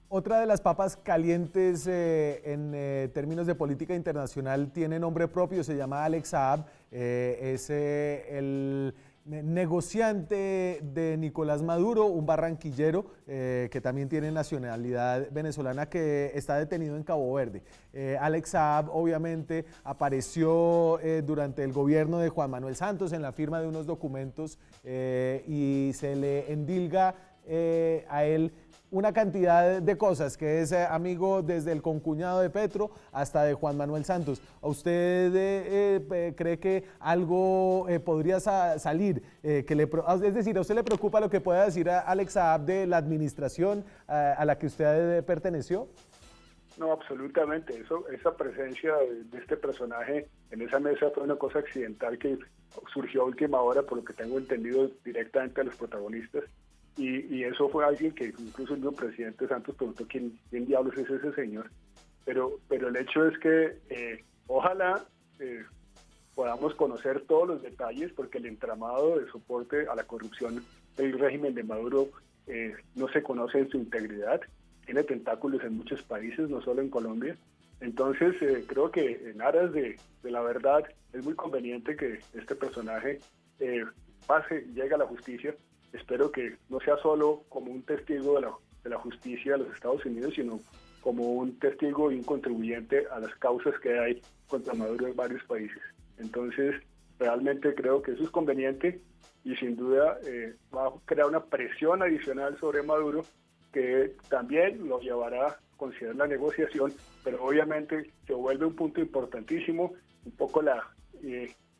Otra de las papas calientes en términos de política internacional tiene nombre propio, se llama Alex Saab, es el negociante de Nicolás Maduro, un barranquillero que también tiene nacionalidad venezolana, que está detenido en Cabo Verde. Alex Saab obviamente apareció durante el gobierno de Juan Manuel Santos en la firma de unos documentos y se le endilga a él una cantidad de cosas, que es amigo desde el concuñado de Petro hasta de Juan Manuel Santos. ¿A usted cree que algo podría salir? Es decir, ¿a usted le preocupa lo que pueda decir a Alex Saab de la administración a la que usted perteneció? No, absolutamente. Esa presencia de este personaje en esa mesa fue una cosa accidental que surgió a última hora, por lo que tengo entendido, directamente a los protagonistas. Y eso fue alguien que incluso el mismo presidente Santos preguntó quién diablos es ese señor. Pero el hecho es que ojalá podamos conocer todos los detalles, porque el entramado de soporte a la corrupción del régimen de Maduro no se conoce en su integridad. Tiene tentáculos en muchos países, no solo en Colombia. Entonces creo que en aras de la verdad es muy conveniente que este personaje llegue a la justicia. Espero que no sea solo como un testigo de la justicia de los Estados Unidos, sino como un testigo y un contribuyente a las causas que hay contra Maduro en varios países. Entonces, realmente creo que eso es conveniente y sin duda va a crear una presión adicional sobre Maduro, que también lo llevará a considerar la negociación, pero obviamente se vuelve un punto importantísimo, un poco la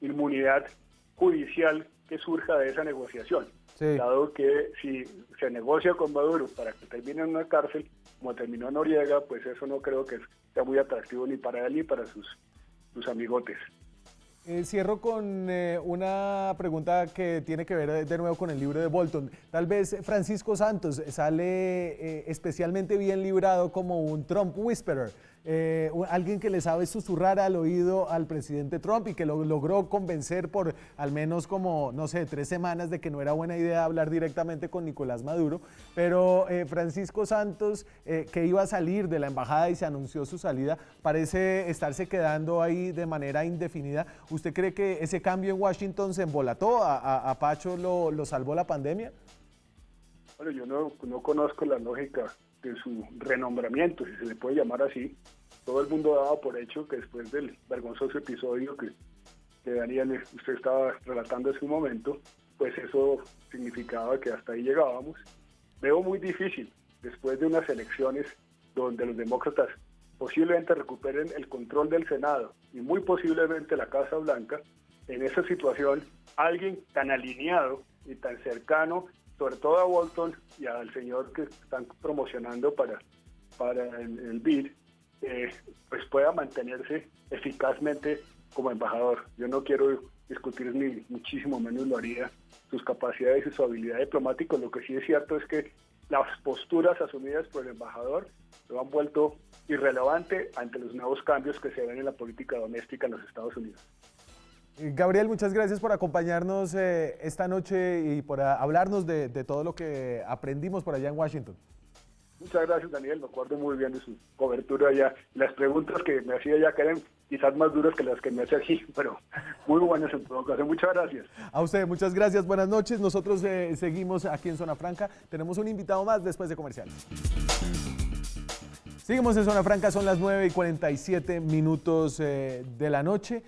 inmunidad judicial que surja de esa negociación. Sí. Dado que si se negocia con Maduro para que termine en una cárcel, como terminó Noriega, pues eso no creo que sea muy atractivo ni para él ni para sus amigotes. Cierro con una pregunta que tiene que ver de nuevo con el libro de Bolton. Tal vez Francisco Santos sale especialmente bien librado como un Trump whisperer, alguien que le sabe susurrar al oído al presidente Trump y que lo logró convencer por al menos como, no sé, 3 semanas de que no era buena idea hablar directamente con Nicolás Maduro. Pero Francisco Santos, que iba a salir de la embajada y se anunció su salida, parece estarse quedando ahí de manera indefinida. ¿Usted cree que ese cambio en Washington se embolató? ¿A Pacho lo salvó la pandemia? Bueno, yo no conozco la lógica de su renombramiento, si se le puede llamar así. Todo el mundo daba por hecho que después del vergonzoso episodio que Daniel, usted estaba relatando en su momento, pues eso significaba que hasta ahí llegábamos. Veo muy difícil, después de unas elecciones donde los demócratas posiblemente recuperen el control del Senado y muy posiblemente la Casa Blanca, en esa situación alguien tan alineado y tan cercano, sobre todo a Bolton y al señor que están promocionando para el BID, pues pueda mantenerse eficazmente como embajador. Yo no quiero discutir ni muchísimo menos lo haría sus capacidades y su habilidad diplomática. Lo que sí es cierto es que las posturas asumidas por el embajador lo han vuelto irrelevante ante los nuevos cambios que se ven en la política doméstica en los Estados Unidos. Gabriel, muchas gracias por acompañarnos esta noche y por hablarnos de todo lo que aprendimos por allá en Washington. Muchas gracias, Daniel. Me acuerdo muy bien de su cobertura allá. Las preguntas que me hacía allá que eran quizás más duras que las que me hace aquí, pero muy buenas en todo caso. Muchas gracias. A usted, muchas gracias. Buenas noches. Nosotros seguimos aquí en Zona Franca. Tenemos un invitado más después de comerciales. Seguimos en Zona Franca, son las 9:47 de la noche.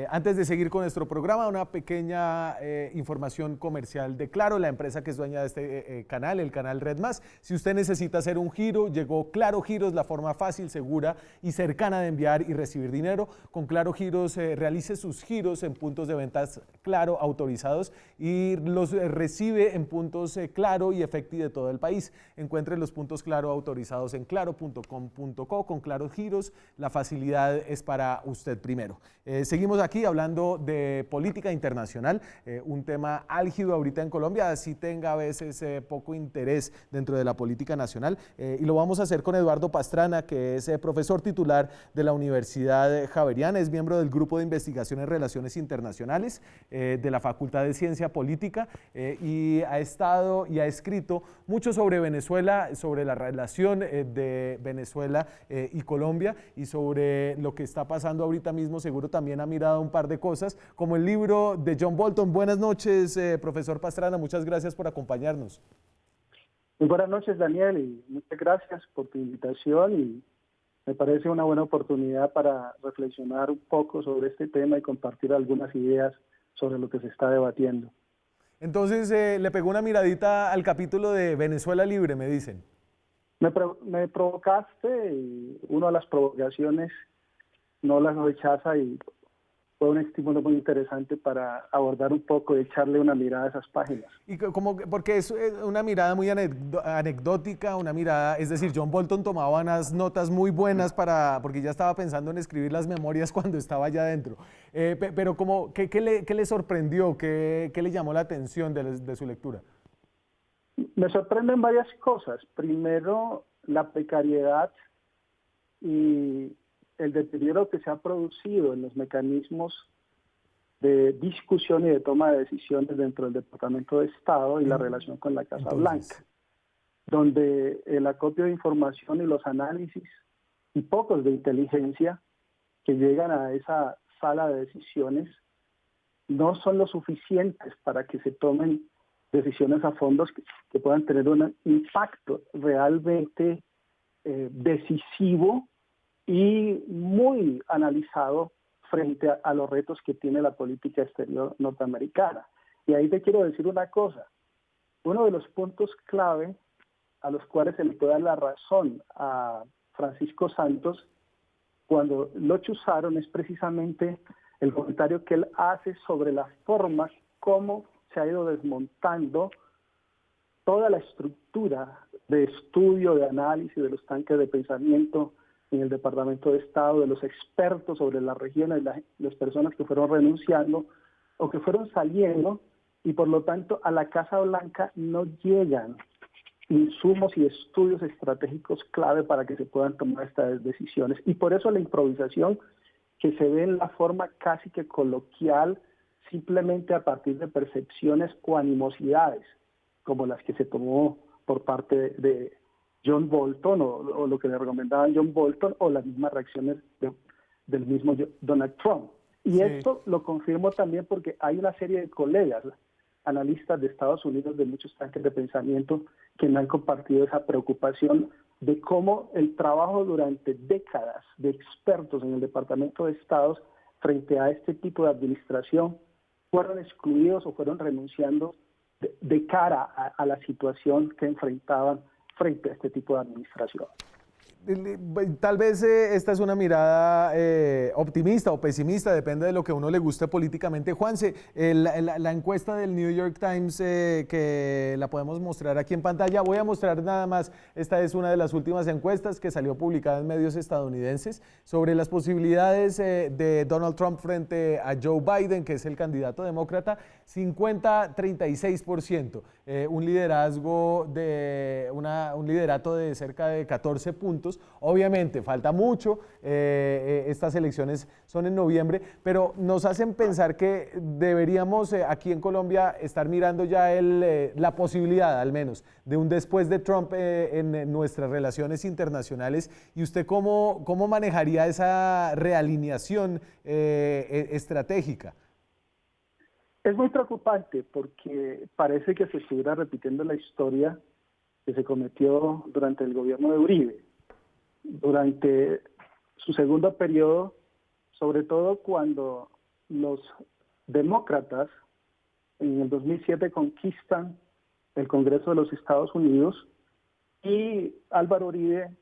Antes de seguir con nuestro programa, una pequeña información comercial de Claro, la empresa que es dueña de este canal, el canal Red Más. Si usted necesita hacer un giro, llegó Claro Giros, la forma fácil, segura y cercana de enviar y recibir dinero. Con Claro Giros realice sus giros en puntos de ventas Claro autorizados y los recibe en puntos Claro y Efecti de todo el país. Encuentre los puntos Claro autorizados en claro.com.co. Con Claro Giros, la facilidad es para usted primero. Seguimos aquí hablando de política internacional, un tema álgido ahorita en Colombia, así tenga a veces poco interés dentro de la política nacional, y lo vamos a hacer con Eduardo Pastrana, que es profesor titular de la Universidad Javeriana, es miembro del Grupo de Investigación en Relaciones Internacionales de la Facultad de Ciencia Política, y ha estado y ha escrito mucho sobre Venezuela, sobre la relación de Venezuela y Colombia, y sobre lo que está pasando ahorita mismo. Seguro también ha mirada a un par de cosas, como el libro de John Bolton. Buenas noches, profesor Pastrana, muchas gracias por acompañarnos. Muy buenas noches, Daniel, y muchas gracias por tu invitación, y me parece una buena oportunidad para reflexionar un poco sobre este tema y compartir algunas ideas sobre lo que se está debatiendo. Entonces, le pegó una miradita al capítulo de Venezuela Libre, me dicen. Me provocaste, y una de las provocaciones no las rechaza, y fue un estímulo muy interesante para abordar un poco y echarle una mirada a esas páginas. Y porque es una mirada muy anecdótica, una mirada, es decir, John Bolton tomaba unas notas muy buenas porque ya estaba pensando en escribir las memorias cuando estaba allá adentro. Pero ¿qué le sorprendió? ¿Qué le llamó la atención de su lectura? Me sorprenden varias cosas. Primero, la precariedad y el deterioro que se ha producido en los mecanismos de discusión y de toma de decisiones dentro del Departamento de Estado y la relación con la Casa Blanca, donde el acopio de información y los análisis y pocos de inteligencia que llegan a esa sala de decisiones no son lo suficientes para que se tomen decisiones a fondo que puedan tener un impacto realmente decisivo y muy analizado frente a los retos que tiene la política exterior norteamericana. Y ahí te quiero decir una cosa. Uno de los puntos clave a los cuales se le puede dar la razón a Francisco Santos cuando lo chuzaron es precisamente el comentario que él hace sobre la forma como se ha ido desmontando toda la estructura de estudio, de análisis de los tanques de pensamiento en el Departamento de Estado, de los expertos sobre las regiones, las personas que fueron renunciando o que fueron saliendo, y por lo tanto a la Casa Blanca no llegan insumos y estudios estratégicos clave para que se puedan tomar estas decisiones. Y por eso la improvisación que se ve en la forma casi que coloquial, simplemente a partir de percepciones o animosidades, como las que se tomó por parte de John Bolton o lo que le recomendaban John Bolton o las mismas reacciones del mismo Donald Trump. Y sí, esto lo confirmo también porque hay una serie de colegas, analistas de Estados Unidos de muchos tanques de pensamiento, que me han compartido esa preocupación de cómo el trabajo durante décadas de expertos en el Departamento de Estado frente a este tipo de administración fueron excluidos o fueron renunciando de cara a la situación que enfrentaban frente a este tipo de administración. Tal vez esta es una mirada optimista o pesimista, depende de lo que a uno le guste políticamente. Juanse, la encuesta del New York Times que la podemos mostrar aquí en pantalla, voy a mostrar nada más, esta es una de las últimas encuestas que salió publicada en medios estadounidenses sobre las posibilidades de Donald Trump frente a Joe Biden, que es el candidato demócrata, 50-36%, un liderato de cerca de 14 puntos. Obviamente falta mucho, estas elecciones son en noviembre, pero nos hacen pensar que deberíamos aquí en Colombia estar mirando ya la posibilidad al menos de un después de Trump en nuestras relaciones internacionales. ¿Y usted cómo manejaría esa realineación estratégica? Es muy preocupante porque parece que se estuviera repitiendo la historia que se cometió durante el gobierno de Uribe. Durante su segundo periodo, sobre todo cuando los demócratas en el 2007 conquistan el Congreso de los Estados Unidos y Álvaro Uribe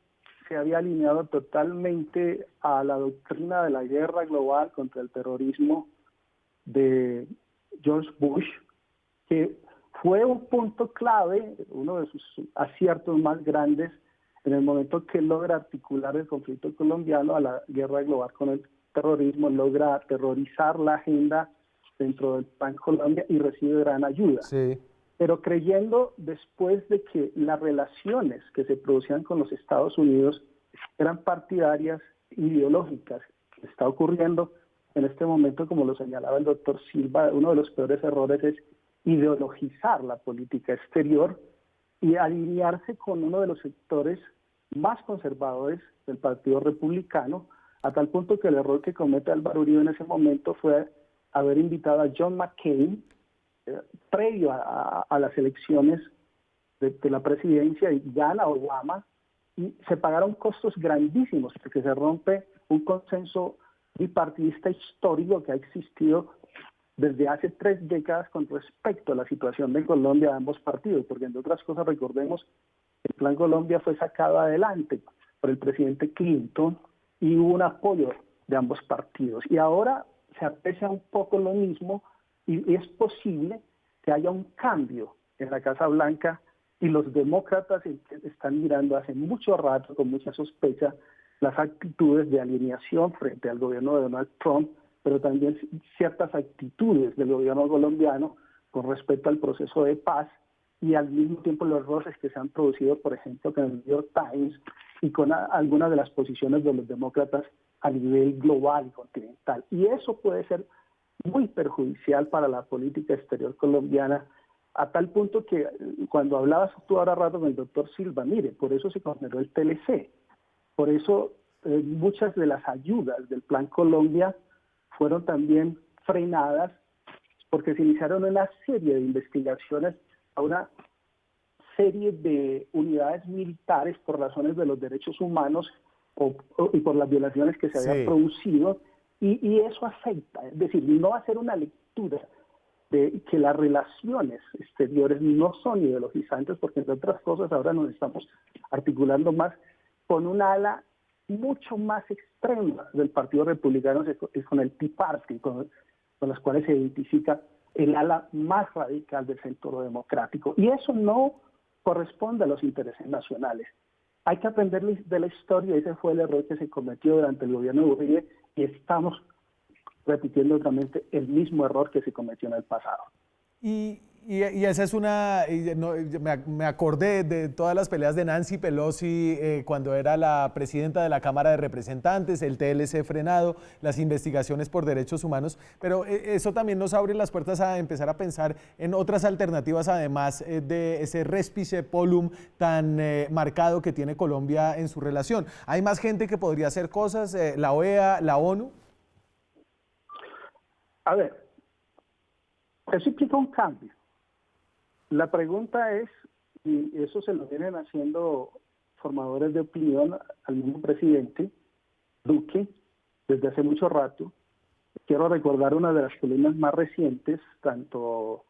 se había alineado totalmente a la doctrina de la guerra global contra el terrorismo de George Bush, que fue un punto clave, uno de sus aciertos más grandes en el momento que logra articular el conflicto colombiano a la guerra global con el terrorismo, logra aterrorizar la agenda dentro del PAN Colombia y recibe gran ayuda. Sí. Pero creyendo después de que las relaciones que se producían con los Estados Unidos eran partidarias ideológicas, que está ocurriendo en este momento, como lo señalaba el doctor Silva, uno de los peores errores es ideologizar la política exterior y alinearse con uno de los sectores más conservadores del Partido Republicano, a tal punto que el error que comete Álvaro Uribe en ese momento fue haber invitado a John McCain previo a las elecciones de la presidencia, y gana Obama, y se pagaron costos grandísimos porque se rompe un consenso bipartidista histórico que ha existido desde hace 3 décadas con respecto a la situación de Colombia de ambos partidos, porque entre otras cosas recordemos que el Plan Colombia fue sacado adelante por el presidente Clinton y hubo un apoyo de ambos partidos. Y ahora se aprecia un poco lo mismo y es posible que haya un cambio en la Casa Blanca, y los demócratas están mirando hace mucho rato con mucha sospecha las actitudes de alineación frente al gobierno de Donald Trump, pero también ciertas actitudes del gobierno colombiano con respecto al proceso de paz, y al mismo tiempo los roces que se han producido, por ejemplo, con el New York Times y con algunas de las posiciones de los demócratas a nivel global y continental. Y eso puede ser muy perjudicial para la política exterior colombiana, a tal punto que cuando hablabas tú ahora rato con el doctor Silva, mire, por eso se consideró el TLC, por eso muchas de las ayudas del Plan Colombia fueron también frenadas, porque se iniciaron una serie de investigaciones a una serie de unidades militares por razones de los derechos humanos y por las violaciones que se habían producido, y eso afecta, es decir, no hacer una lectura de que las relaciones exteriores no son ideologizantes, porque entre otras cosas ahora nos estamos articulando más con un ala mucho más extrema del Partido Republicano, es con el Tea Party, con las cuales se identifica el ala más radical del centro democrático, y eso no corresponde a los intereses nacionales. Hay que aprender de la historia, ese fue el error que se cometió durante el gobierno de Uribe, y estamos repitiendo realmente el mismo error que se cometió en el pasado. Y esa es me acordé de todas las peleas de Nancy Pelosi cuando era la presidenta de la Cámara de Representantes, el TLC frenado, las investigaciones por derechos humanos, pero eso también nos abre las puertas a empezar a pensar en otras alternativas, además de ese respice polum tan marcado que tiene Colombia en su relación. ¿Hay más gente que podría hacer cosas, la OEA, la ONU? A ver, eso implica un cambio. La pregunta es, y eso se lo vienen haciendo formadores de opinión al mismo presidente Duque desde hace mucho rato. Quiero recordar una de las columnas más recientes, tanto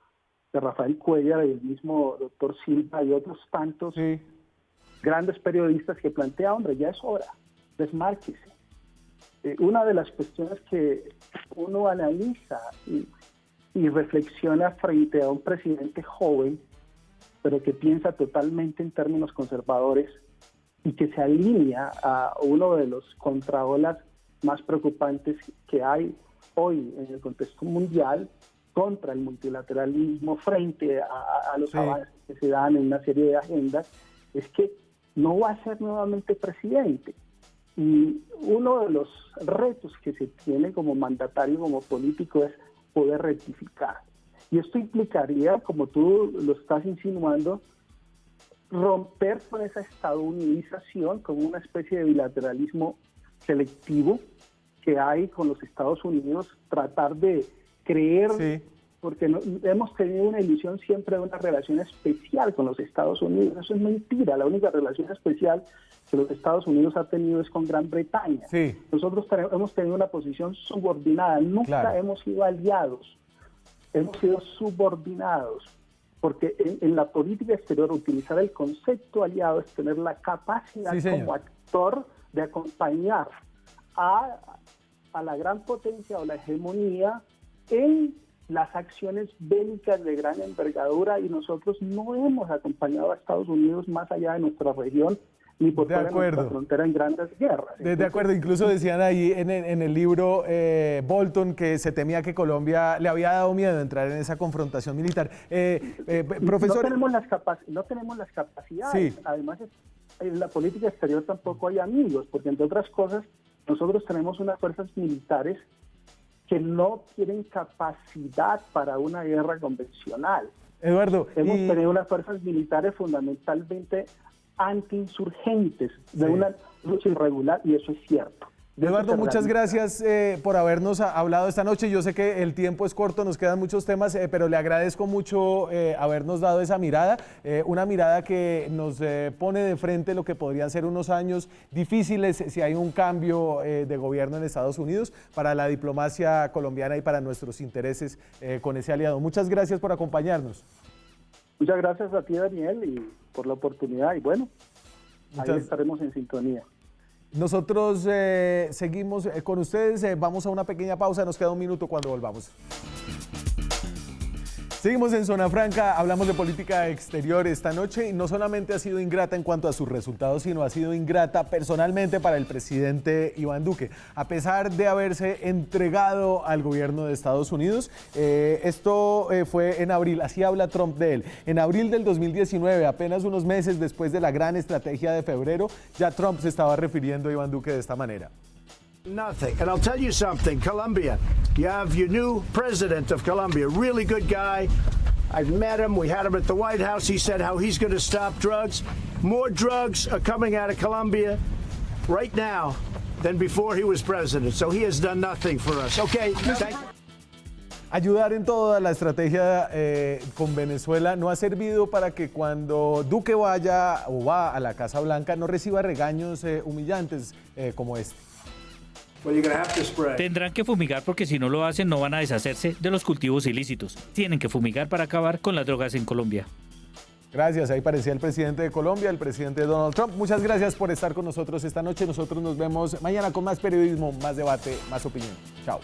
de Rafael Cuellar y el mismo doctor Silva y otros tantos grandes periodistas que plantean, hombre, ya es hora, desmárquese. Una de las cuestiones que uno analiza y reflexiona frente a un presidente joven, pero que piensa totalmente en términos conservadores y que se alinea a uno de los contraolas más preocupantes que hay hoy en el contexto mundial contra el multilateralismo, frente a los avances que se dan en una serie de agendas, es que no va a ser nuevamente presidente. Y uno de los retos que se tiene como mandatario, como político, es poder rectificar. Y esto implicaría, como tú lo estás insinuando, romper con esa estadounidización, con una especie de bilateralismo selectivo que hay con los Estados Unidos, tratar de creer, porque hemos tenido una ilusión siempre de una relación especial con los Estados Unidos. Eso es mentira, la única relación especial que los Estados Unidos ha tenido es con Gran Bretaña. Nosotros hemos tenido una posición subordinada, nunca hemos sido aliados, hemos sido subordinados, porque en la política exterior utilizar el concepto aliado es tener la capacidad como actor de acompañar a la gran potencia o la hegemonía en las acciones bélicas de gran envergadura, y nosotros no hemos acompañado a Estados Unidos más allá de nuestra región ni por fuera de nuestra frontera en grandes guerras. De acuerdo, incluso decían ahí en el libro Bolton que se temía que Colombia le había dado miedo entrar en esa confrontación militar. Profesor, no tenemos las capacidades, además en la política exterior tampoco hay amigos, porque entre otras cosas nosotros tenemos unas fuerzas militares que no tienen capacidad para una guerra convencional. Eduardo, hemos tenido unas fuerzas militares fundamentalmente antiinsurgentes, de una lucha irregular, y eso es cierto. Eduardo, muchas gracias por habernos hablado esta noche. Yo sé que el tiempo es corto, nos quedan muchos temas, pero le agradezco mucho habernos dado esa mirada, una mirada que nos pone de frente lo que podrían ser unos años difíciles si hay un cambio de gobierno en Estados Unidos para la diplomacia colombiana y para nuestros intereses con ese aliado. Muchas gracias por acompañarnos. Muchas gracias a ti, Daniel, y por la oportunidad. Y bueno, ahí estaremos en sintonía. Nosotros seguimos con ustedes, vamos a una pequeña pausa, nos queda un minuto cuando volvamos. Seguimos en Zona Franca, hablamos de política exterior esta noche y no solamente ha sido ingrata en cuanto a sus resultados, sino ha sido ingrata personalmente para el presidente Iván Duque. A pesar de haberse entregado al gobierno de Estados Unidos, esto fue en abril, así habla Trump de él. En abril del 2019, apenas unos meses después de la gran estrategia de febrero, ya Trump se estaba refiriendo a Iván Duque de esta manera. Nothing. And I'll tell you something, Colombia, you have your new president of Colombia, really good guy. I've met him. We had him at the White House. He said how he's going to stop drugs. More drugs are coming out of Colombia right now than before he was president. So he has done nothing for us. Okay, thank you. Ayudar en toda la estrategia con Venezuela no ha servido para que cuando Duque vaya o va a la Casa Blanca no reciba regaños humillantes como este. Tendrán que fumigar porque si no lo hacen no van a deshacerse de los cultivos ilícitos. Tienen que fumigar para acabar con las drogas en Colombia. Gracias, ahí parecía el presidente de Colombia, el presidente Donald Trump. Muchas gracias por estar con nosotros esta noche. Nosotros nos vemos mañana con más periodismo, más debate, más opinión. Chao.